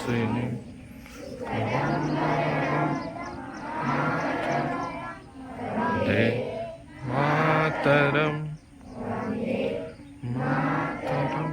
શ્રીની વંદે માતરમ માતરમ.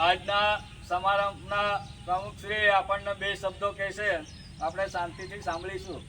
આજના સમારંભના પ્રમુખ શ્રી આપણને બે શબ્દો કહેશે, આપણે શાંતિથી સાંભળીશું.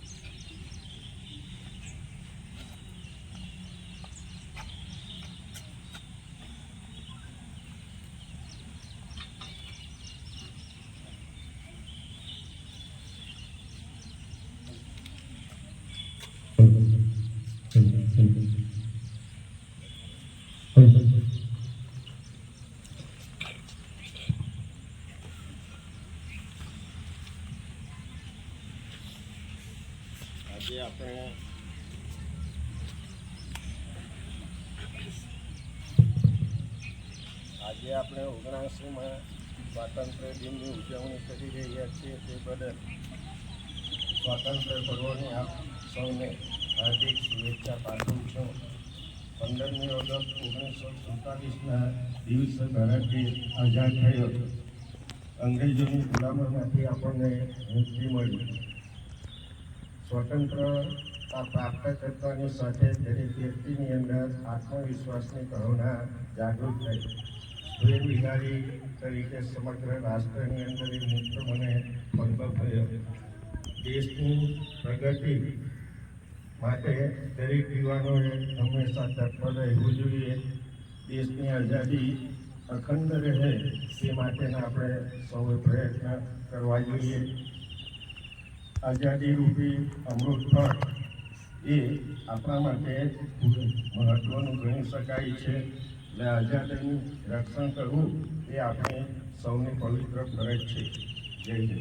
આજે આપણે 79માં સ્વાતંત્ર્ય દિનની ઉજવણી કરી રહ્યા છીએ. તે બદલ સ્વાતંત્ર્ય પર્વની આપ સૌને હાર્દિક શુભેચ્છા પાઠવું છું. 15મી ઓગસ્ટ 1947ના દિવસે ભારત દેશ આઝાદ થયો. અંગ્રેજોની ગુલામીમાંથી આપણને મુક્તિ મળી. સ્વતંત્રતા પ્રાપ્ત કરવાની સાથે દરેક વ્યક્તિની અંદર આત્મવિશ્વાસની ભાવના જાગૃત થઈ. સ્વયંવિહારી તરીકે સમગ્ર રાષ્ટ્રની અંદર એક મુક્ત મને અનુભવ થયો. દેશની પ્રગતિ માટે દરેક યુવાનોએ હંમેશા તત્પર રહેવું જોઈએ. દેશની આઝાદી અખંડ રહે તે માટેના આપણે સૌએ પ્રયત્ન કરવા જોઈએ. આઝાદી રૂપી અમૃત ફળ એ આપણા માટે મહત્વનું ગણી શકાય છે. એટલે આઝાદીનું રક્ષણ કરવું એ આપણે સૌની પવિત્ર ફરજ છે. જય જય.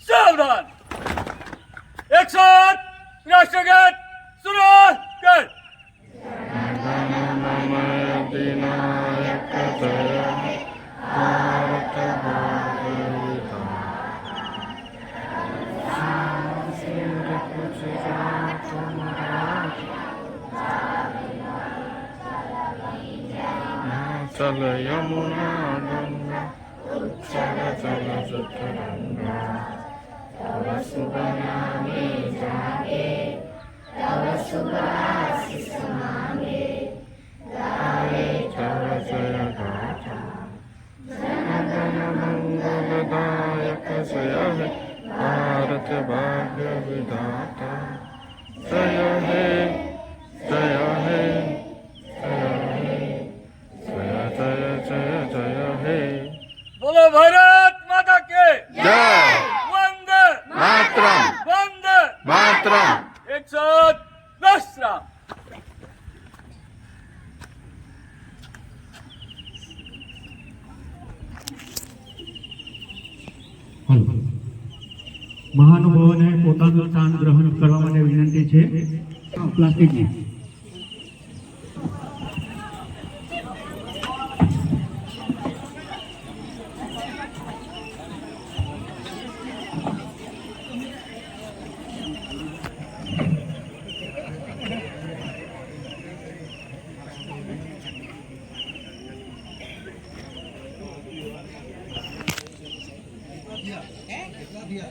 સાવધાન. 108 રાષ્ટ્રગીત સુરો કર. चल यमुना गंगा उच्चल चल सतरंगा तव शुभ नामे जागे तव शुभ आशीष मांगे गाए तव जय गाथा जन गण मंगलदायक जय हे भारत भाग्य विधाता जय हे जय हे બોલો ભારત માતા કે જય. વંદે માતરમ વંદે માતરમ. 110 રામ. મહાનુભાવોને પોતાનું સ્થાન ગ્રહણ કરવા માટે વિનંતી છે. પ્લાસ્ટિકની दिया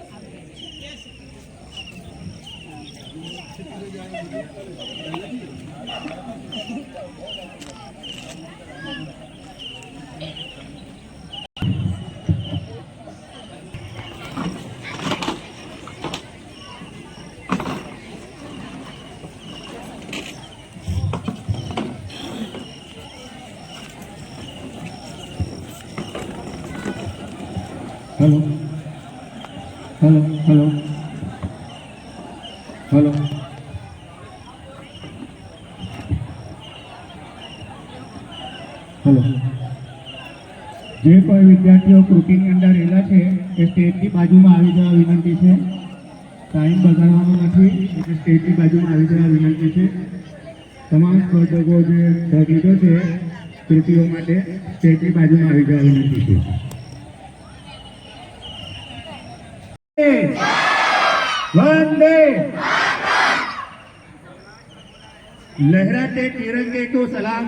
hello hello hello hello hello જે કોઈ વિદ્યાર્થીઓ કૃતિની અંદર રહેલા છે એ સ્ટેજની બાજુમાં આવી જવા વિનંતી છે. ટાઈમ બગાડવાનો નથી એટલે સ્ટેજની બાજુમાં આવી જવા વિનંતી છે. તમામ સ્પર્ધકો જે ભાગ લીધો છે કૃતિઓ માટે સ્ટેજની બાજુમાં આવી જવા વિનંતી છે. वंदे लहराते तिरंगे को सलाम,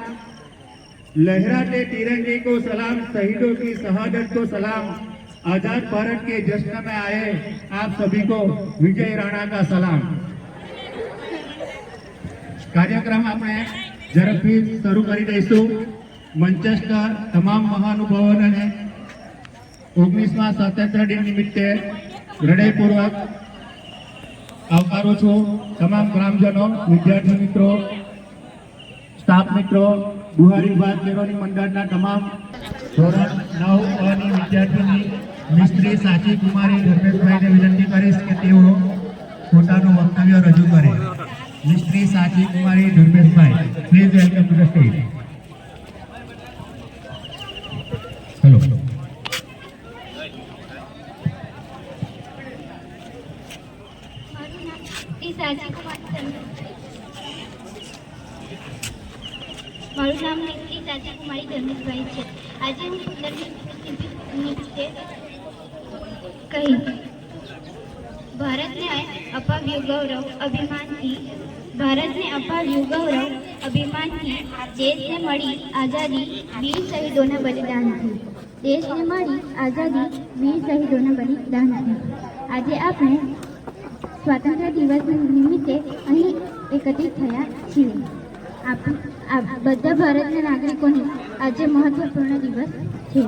लहराते तिरंगे को सलाम, शहीदों की शहादत को सलाम, आजाद भारत के जश्न में आए आप सभी को विजय राणा का सलाम. कार्यक्रम આપણે ઝડપથી શરૂ કરી દઈશું. મંચસ્થ તમામ મહાનુભાવોને 19મા સ્વાતંત્ર્ય દિન નિમિત્તે હૃદયપૂર્વક આવકારું છું. તમામ ગ્રામજનો, વિદ્યાર્થી મિત્રો, સ્ટાફ મિત્રો, બુહારી વિભાગ કેળવણી મંડળના તમામ ધોરણ 9 ની વિદ્યાર્થીની મિસ્ત્રી સાચી કુમારી ધર્મેશભાઈને વિનંતી કરીશ કે તેઓ પોતાનું વક્તવ્ય રજૂ કરે. Mistry Sachi Kumari Dharmeshbhai, please welcome to the stage. Hello. મારું નામ મિસ્ત્રી સાચી કુમારી ધર્મેશભાઈ છે. આજે હું 15મી નિમિત્તે કહીશ. ભારતને અપાવ્યું ગૌરવ અભિમાનથી, ભારતને અપાવ્યું ગૌરવ અભિમાનથી, દેશને મળી આઝાદી વીર શહીદોના બલિદાનથી, દેશને મળી આઝાદી વીર શહીદોના બલિદાનથી. આજે આપણે સ્વાતંત્ર્ય દિવસ નિમિત્તે અહીં એકત્રિત થયા છીએ. બધા ભારતના નાગરિકોને આજે મહત્વપૂર્ણ દિવસ છે.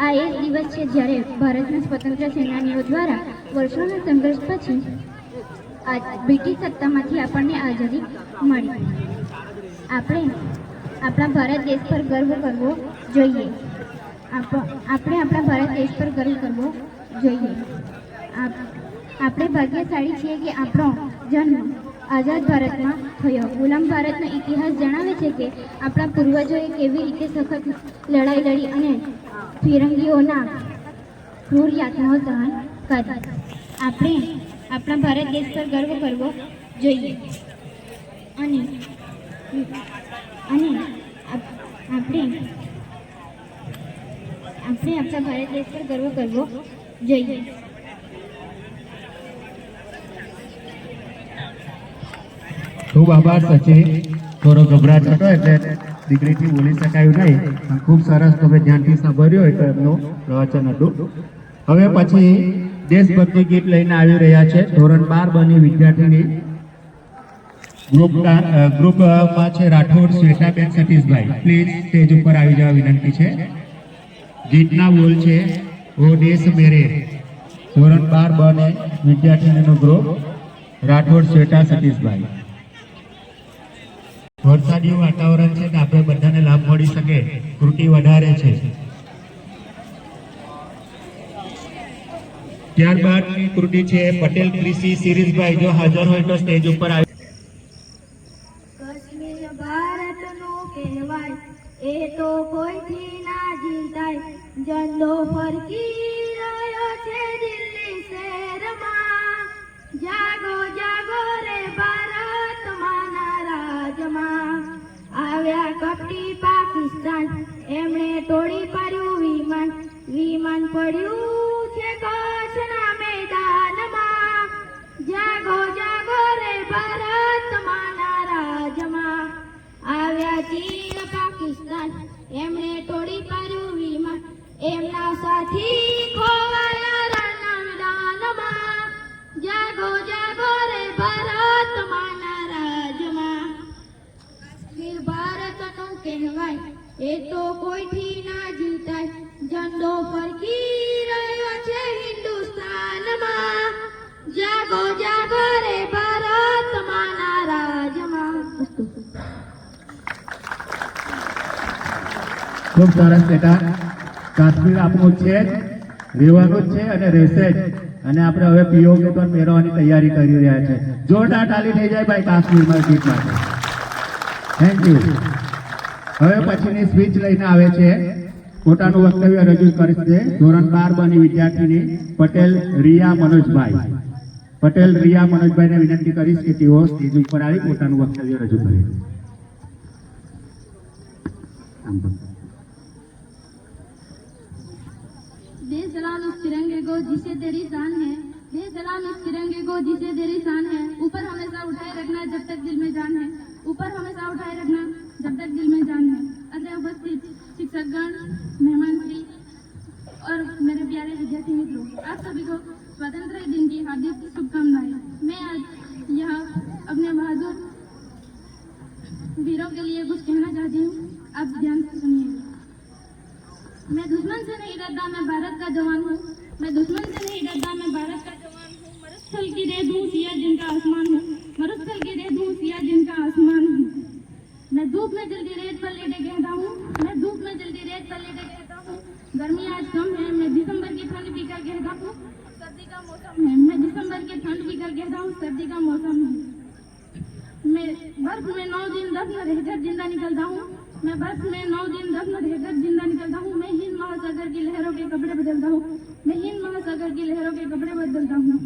આ એ દિવસ છે જ્યારે ભારતના સ્વતંત્ર સેનાનીઓ દ્વારા વર્ષોના સંઘર્ષ પછી બ્રિટિશ સત્તામાંથી આપણને આઝાદી મળી. આપણે આપણા ભારત દેશ પર ગર્વ કરવો જોઈએ. આપણે આપણા ભારત દેશ પર ગર્વ કરવો જોઈએ. આપણે ભાગ્યશાળી છીએ કે આપણો જન્મ આઝાદ ભારતમાં થયો. ગુલામ ભારતનો ઇતિહાસ જણાવે છે કે આપણા પૂર્વજોએ કેવી રીતે સખત લડાઈ લડી અને ફિરંગીઓના ક્રૂર યાતનાઓ સહન કરી. આપણે આપણા ભારત દેશ પર ગર્વ કરવો જોઈએ અને આપણે આપણા ભારત દેશ પર ગર્વ કરવો જોઈએ. ખૂબ આભાર સચિન. થોડો ગભરાટ હતો એટલે દીકરીથી બોલી શકાયું નહીં, પણ ખૂબ સરસ તમે ધ્યાનથી સાંભળ્યું હોય તો એમનું પ્રવચન હતું. હવે પછી દેશભક્તિ ગીત લઈને આવી રહ્યા છે ધોરણ 12 બની વિદ્યાર્થીની. ગ્રુપમાં છે રાઠોડ શ્વેતાબેન સતીશભાઈ, પ્લીઝ સ્ટેજ ઉપર આવી જવા વિનંતી છે. ગીતના બોલ છે ઓ દેશ મેરે. ધોરણ 12 બને વિદ્યાર્થીનીનું ગ્રુપ રાઠોડ શ્વેતા સતીશભાઈ. વરસાદી વાતાવરણ છે ને આપણે બધાને લાભ મળી શકે, કૃતિ વધારે છે. ત્યારબાદની કૃતિ છે પટેલ કૃષિ સિરીઝભાઈ, જો હાજર હોય તો સ્ટેજ ઉપર આવી. કાશ્મીર ભારતનું કહેવાય એ તો કોઈથી ના જીતાય. ઝંડો ફરકી રહ્યો છે દિલ્હી શહેરમાં. જાગો જાગો રે ભારત માના રાજમાં. આવ્યા કપટી પાકિસ્તાન, એમણે તોડી પાડ્યું વિમાન. વિમાન પડ્યું છે કચ્છના મેદાનમાં. જાગો જાગો રે ભારત માના રાજમાં. આવ્યા ચીન પાકિસ્તાન, એમણે તોડી પાડ્યું વિમાન. એમના સાથી ખોવાયા રણના મેદાનમાં. જાગો જાગો રે ભારત માના રાજમાં. કાશ્મીર ભારતનું કહેવાય એ તો કોઈથી ના જીતાય. ઝંડો ફરકી રહ્યો છે હિન્દુસ્તાનમાં. જાગો જાગો રે ભારત માના રાજમાં. ખૂબ સરસ બેટા. કાશ્મીર આપણું છે જ, રહેવાનું જ છે અને રહેશે જ. અને આપણે હવે પીઓકે પણ મેળવવાની તૈયારી કરી રહ્યા છે. જોરદાર તાલી થઈ જાય ભાઈ કાશ્મીરમાં ગીત માટે. Thank you. હવે પછીની સ્પીચ લઈને આવે છે, પોતાનું વક્તવ્ય રજૂ કરશે ધોરણ 12 બની વિદ્યાર્થીની પટેલ રિયા મનોજભાઈ. પટેલ રિયા મનોજભાઈને વિનંતી કરીશ કે તેઓ સ્ટેજ ઉપર આવી પોતાનું વક્તવ્ય રજૂ કરે. दे सलाम उस तिरंगे को जिसे तेरी शान है, दे सलाम उस तिरंगे को जिसे तेरी शान है, ऊपर हमेशा उठाए रखना जब तक दिल में जान है, ऊपर हमेशा उठाए रखना जब तक दिल में जान है। अतः उपस्थित शिक्षकगण, मेहमान श्री और मेरे प्यारे विद्यार्थी मित्रों, आप सभी को स्वतंत्रता दिन की हार्दिक शुभकामनाएं। मैं आज यहाँ अपने बहादुर वीरों के लिए कुछ कहना चाहती हूँ, आप ध्यान से सुनिए। मैं दुश्मन से नहीं डरता, मैं भारत का जवान हूँ। मैं दुश्मन से नहीं डरता, मैं भारत का जवान हूँ। मरुस्थल की रेत हूँ, सिया जिनका आसमान हूँ। मरुस्थल की रेत हूँ, सिया जिनका आसमान हूँ। मैं धूप में जल्दी रेत पर लेटे कहता हूँ, मैं धूप में जल्दी रेत पर लेटे कहता हूँ। गर्मी आज कम है, मैं दिसंबर की ठंड पीकर कहता हूँ सर्दी का मौसम है। मैं दिसंबर की ठंड पीकर कहता हूँ सर्दी का मौसम है। मैं बर्फ में 9 दिन दफन रहकर जिंदा निकलता हूँ। मैं बर्फ में 9 दिन दफन रहकर जिंदा निकलता हूँ। मैं हिंद महासागर की लहरों के कपड़े बदलता हूँ। मैं हिंद महासागर की लहरों के कपड़े बदलता हूँ।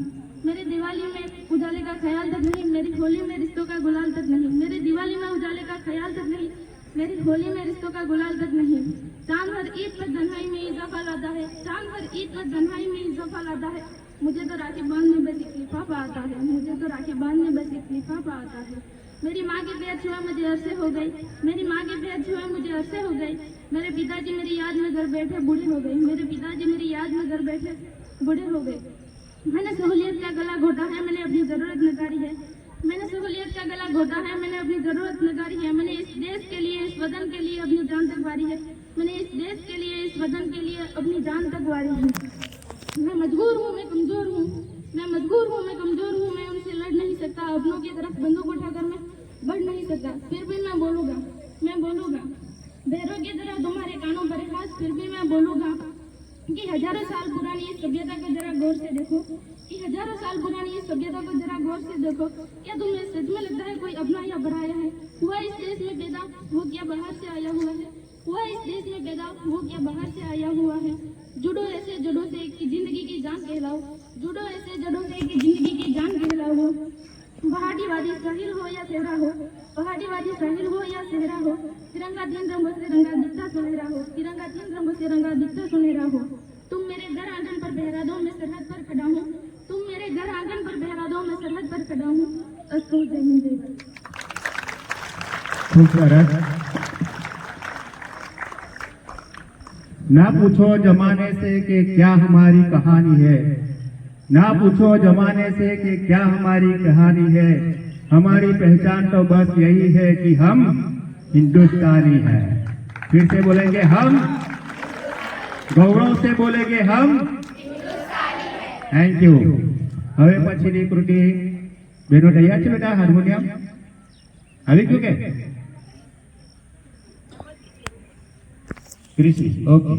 मेरे दिवाली में उजाले का ख्याल तक नहीं, मेरी होली में रिश्तों का गुलाल तक नहीं। मेरे दिवाली में उजाले का ख्याल तक नहीं, मेरी होली में रिश्तों का गुलाल तक नहीं। चांद हर ईद पर तन्हाई में इजाफा लाता है, चांद हर ईद पर तन्हाई में इजाफा लाता है। मुझे तो राखी बांधने बस एक लिफाफा आता है, मुझे तो राखी बांधने बस एक लिफाफा आता है। मेरी माँ के पैर छुआ मुझे अरसे हो गई, मेरी माँ के पैर छुआ मुझे अरसे हो गई। मेरे पिताजी मेरी याद में घर बैठे बूढ़े हो गए, मेरे पिताजी मेरी याद में घर बैठे बूढ़े हो गए। मैंने सहूलियत का गला घोटा है, मैंने अपनी जरूरत नकारी है। मैंने सहूलियत का गला घोटा है, मैंने अपनी जरूरत नकारी है। मैंने इस देश के लिए, इस वतन के लिए अपनी जान तक वारी है। मैंने इस देश के लिए, इस वतन के लिए अपनी जान तक वारी है। मैं मजबूर हूँ, मैं कमजोर हूँ, मैं मजबूर हूँ, मैं कमजोर हूँ। मैं उनसे लड़ नहीं सकता, अपनों की तरफ बंदूक उठाकर मैं बढ़ नहीं सकता। फिर भी मैं बोलूँगा, मैं बोलूँगा। भैरों की तरह तुम्हारे कानों पर हाथ, फिर भी मैं बोलूँगा कि हजारों साल पुरानी इस सभ्यता को जरा गौर से देखो, कि हजारों साल पुरानी इस सभ्यता को जरा गौर से देखो। क्या तुम्हें सच में लगता है कोई अपना या बढ़ाया है? हुआ इस देश में पैदा, वो क्या बाहर से आया हुआ है? हुआ इस देश में पैदा, वो क्या बाहर से आया हुआ है? जुड़ो ऐसे जड़ों से कि जिंदगी की जान कहलाओ, जुड़ो ऐसे जड़ों से कि जिंदगी की जान कहलाओ। पहाड़ीवादी साहिल हो या सेहरा हो, पहाड़ीवादी साहिल हो या सेहरा हो, तिरंगा 3 रंगों से रंगा दिखता सुनहरा हो, तिरंगा 3 रंगों से रंगा दिखता सुनहरा हो। तुम मेरे घर आंगन पर पहरा दो, मैं सरहद पर खड़ा हूँ। तुम मेरे घर आंगन पर पहरा दो, मैं सरहद पर खड़ा हूँ। अस्तु जय हिंद जय भारत। खूब सरस. ना पूछो जमाने से कि क्या हमारी कहानी है, ना पूछो जमाने से कि क्या हमारी कहानी है। हमारी पहचान तो बस यही है कि हम हिंदुस्तानी हैं. फिर से बोलेंगे हम, गौरव से बोलेंगे हम. Thank you. હવે પછીની કૃતિ બેનો તૈયાર છે બેટા? હાર્મોનિયમ આવી ગયું કે? કૃષિ. ઓકે.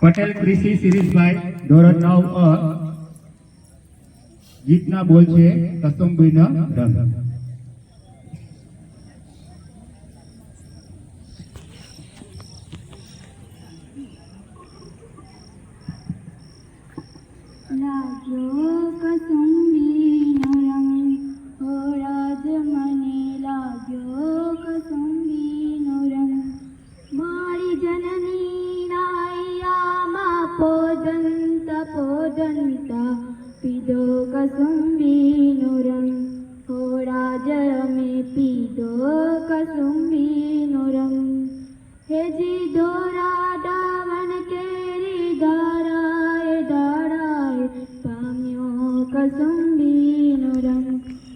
પટેલ કૃષિ શિરીષભાઈ ધોરણ 9 ગીતના બોલ છે કસુંબીનો રંગ. लाग्यो कसुंबीनो रंग, हो राज मने लाग्यो कसुंबीनो रंग। मारी जननी नाया मा पोदंत पोदंता पीदो कसुंबीनो रंग, हो राज में पीदो कसुंबीनो रंग। हे जी दोरा डावन केरी दाराए दाराए पाम्यो कसुंबीनो रंग।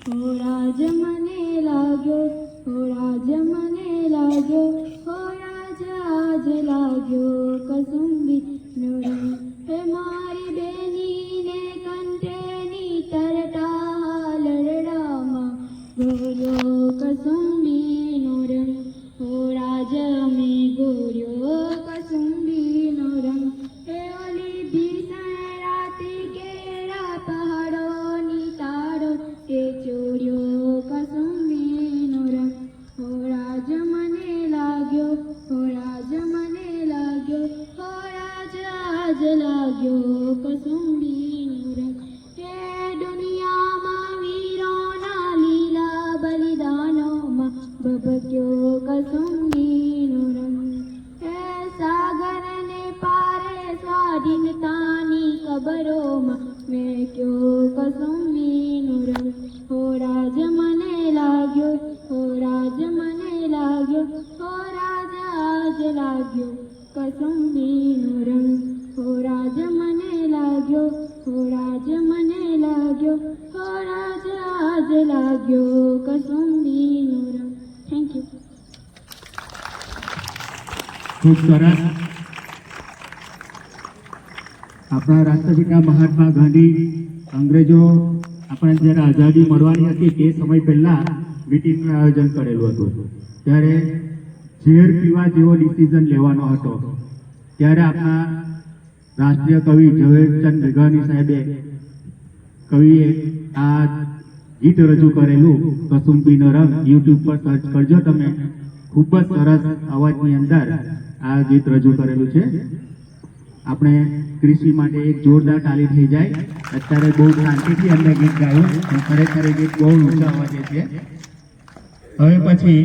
हो राज मने लाग्यो, हो राज मने लाग्यो, हो राज आज लाग्यो कसुंबीनो रंग। हे मारी बेनी ने कंठेनी तरटा लरडामा गोर्यो कसुंबीनो रंग। हो राज में गोर्यो कसुंबीनो रंग। हे ओली લાગ્યો, હો રાજ મને લાગ્યો, હો રાજ આજ લાગ્યો કસુંબીનો રંગ. હે દુનિયામાં વીરોના લીલા બલિદાનોમાં ભભક્યો કસુંબીનો રંગ. હે સાગરને પારે સ્વાધીનતાની કબરોમાં મેક્યો કસુંબીનો રંગ. હો રાજ મને લાગ્યો, હો રાજ મને લાગ્યો, હો રાજ આજ લાગ્યો કસુંબીનો રંગ. હો રાજ મને લાગ્યો, હો રાજ મને લાગ્યો, હો રાજ આજ લાગ્યો કસુંબીનો રંગ. Thank you. ખૂબ સરસ. આપણા રાષ્ટ્રપિતા મહાત્મા ગાંધી અંગ્રેજો આપણે જ્યારે આઝાદી મળવાની હતી તે સમય પહેલા મિટિંગનું આયોજન કરેલું હતું. ત્યારે ઝેર પીવા જેવો ડિસિઝન લેવાનો હતો. ત્યારે આપણા રાષ્ટ્રીય કવિ ઝવેરચંદ મેઘાણી સાહેબે કવિએ આ ગીત રજૂ કરેલું કસુંબીનો રંગ યુટ્યુબ પર સર્ચ કરજો તમે. ખૂબ જ સરસ અવાજની અંદર આ ગીત રજૂ કરેલું છે. આપણે કૃષિ માટે એક જોરદાર તાળી થઈ જાય. અત્યારે બહુ શાંતિથી અમને ગીત ગાયું, ખરેખર એ ગીત બહુ ઊંચા અવાજે છે. હવે પછી